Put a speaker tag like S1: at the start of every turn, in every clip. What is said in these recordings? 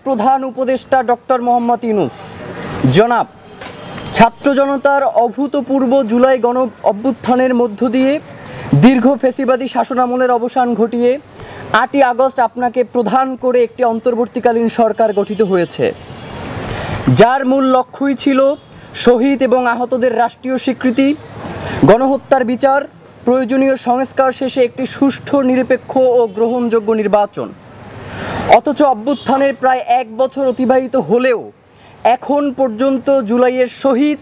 S1: প্রধান উপদেষ্টা ডক্টর মোহাম্মদ ইউনূস জনাব ছাত্র জনতার অভূতপূর্ব জুলাই গণ অভ্যুত্থানের মধ্য দিয়ে দীর্ঘ ফ্যাসিবাদী শাসনামলের অবসান ঘটিয়ে ৮ই আগস্ট আপনাকে প্রধান করে একটি অন্তর্বর্তীকালীন সরকার গঠিত হয়েছে, যার মূল লক্ষ্যই ছিল শহীদ এবং আহতদের রাষ্ট্রীয় স্বীকৃতি, গণহত্যার বিচার, প্রয়োজনীয় সংস্কার শেষে একটি সুষ্ঠু, নিরপেক্ষ ও গ্রহণযোগ্য নির্বাচন। অথচ অভ্যুত্থানের প্রায় ১ বছর অতিবাহিত হলেও এখন পর্যন্ত জুলাইয়ের শহীদ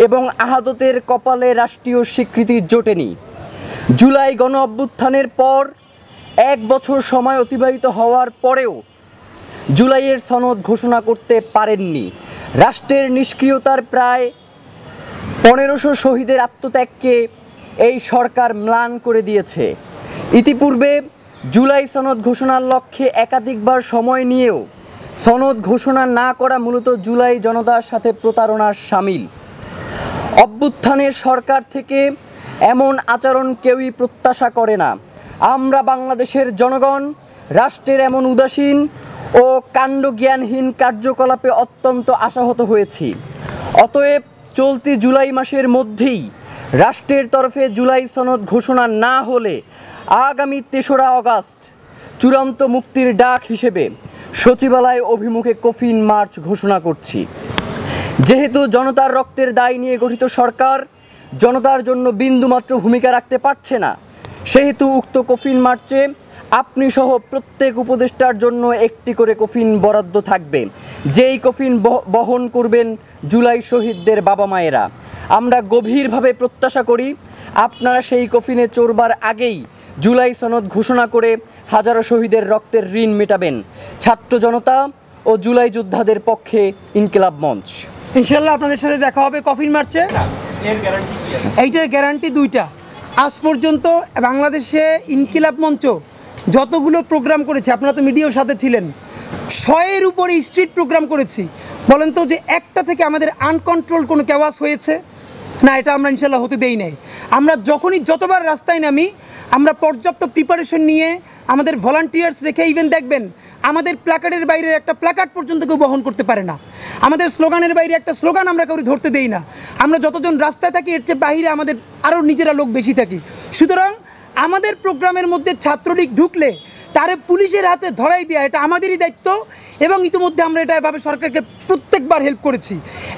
S1: এবং আহতদের কপালে রাষ্ট্রীয় স্বীকৃতি জোটেনি। জুলাই গণ অভ্যুত্থানের পর ১ বছর সময় অতিবাহিত হওয়ার পরেও জুলাইয়ের সনদ ঘোষণা করতে পারেননি। রাষ্ট্রের নিষ্ক্রিয়তার প্রায় ১৫০০ শহীদের আত্মত্যাগকে এই সরকার ম্লান করে দিয়েছে। ইতিপূর্বে জুলাই সনদ ঘোষণার লক্ষ্যে একাধিকবার সময় নিয়েও সনদ ঘোষণা না করা মূলত জুলাই জনতার সাথে প্রতারণার শামিল। অভ্যুত্থানের সরকার থেকে এমন আচরণ কেউই প্রত্যাশা করে না। আমরা বাংলাদেশের জনগণ রাষ্ট্রের এমন উদাসীন ও কাণ্ডজ্ঞানহীন কার্যকলাপে অত্যন্ত আশাহত হয়েছি। অতএব চলতি জুলাই মাসের মধ্যেই রাষ্ট্রের তরফে জুলাই সনদ ঘোষণা না হলে আগামী ৩রা আগস্ট চূড়ান্ত মুক্তির ডাক হিসেবে সচিবালয় অভিমুখে কফিন মার্চ ঘোষণা করছি। যেহেতু জনতার রক্তের দায় নিয়ে গঠিত সরকার জনতার জন্য বিন্দুমাত্র ভূমিকা রাখতে পারছে না, সেহেতু উক্ত কফিন মার্চে আপনি সহ প্রত্যেক উপদেষ্টার জন্য একটি করে কফিন বরাদ্দ থাকবে, যেই কফিন বহন করবেন জুলাই শহীদদের বাবা মায়েরা। আমরা গভীরভাবে প্রত্যাশা করি আপনারা সেই কফিনে চড়বার আগেই জুলাই সনদ ঘোষণা করে হাজারো শহীদের রক্তের ঋণ মেটাবেন। ছাত্র জনতা ও জুলাই যোদ্ধাদের পক্ষে ইনকিলাব মঞ্চ।
S2: ইনশাল্লাহ আপনাদের সাথে দেখা হবে কফিন মার্চে। এইটার গ্যারান্টি দুইটা। আজ পর্যন্ত বাংলাদেশে ইনকিলাব মঞ্চ যতগুলো প্রোগ্রাম করেছে, আপনারা তো মিডিয়ার সাথে ছিলেন, 100-এর উপরে স্ট্রিট প্রোগ্রাম করেছি। বলেন তো যে একটা থেকে আমাদের আনকন্ট্রোল কোনো ক্যাওয়াস হয়েছে না? এটা আমরা ইনশাল্লাহ হতে দেই নাই। আমরা যতবার রাস্তায় নামি আমরা পর্যাপ্ত প্রিপারেশন নিয়ে আমাদের ভলান্টিয়ার্স রেখে, ইভেন দেখবেন আমাদের প্ল্যাকার্ডের বাইরে একটা প্ল্যাকার্ড পর্যন্ত কেউ বহন করতে পারে না, আমাদের স্লোগানের বাইরে একটা স্লোগান আমরা কাউকে ধরতে দেই না। আমরা যতজন রাস্তায় থাকি এর চেয়ে বাইরে আমাদের আরও নিজেরা লোক বেশি থাকি। সুতরাং আমাদের প্রোগ্রামের মধ্যে ছাত্রলীগ ঢুকলে তারে পুলিশের হাতে ধরাই দেওয়া এটা আমাদেরই দায়িত্ব, এবং ইতিমধ্যে আমরা এটা এভাবে সরকারকে প্রত্যেকবার হেল্প করেছি।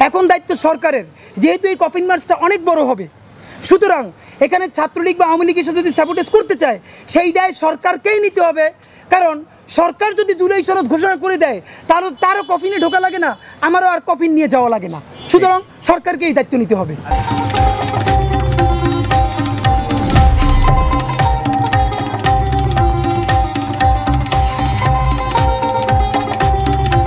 S2: এখন দায়িত্ব সরকারের, যেহেতু এই কফিন মার্চটা অনেক বড় হবে, সুতরাং এখানে ছাত্রলীগ বা আওয়ামী লীগের সাথে যদি সাপোর্টেজ করতে চায় সেই দায় সরকারকেই নিতে হবে। কারণ সরকার যদি জুলাই সনদ ঘোষণা করে দেয় তাহলে তারও কফিনে ঢোকা লাগে না, আমারও আর কফিন নিয়ে যাওয়া লাগে না। সুতরাং সরকারকে এই দায়িত্ব নিতে হবে।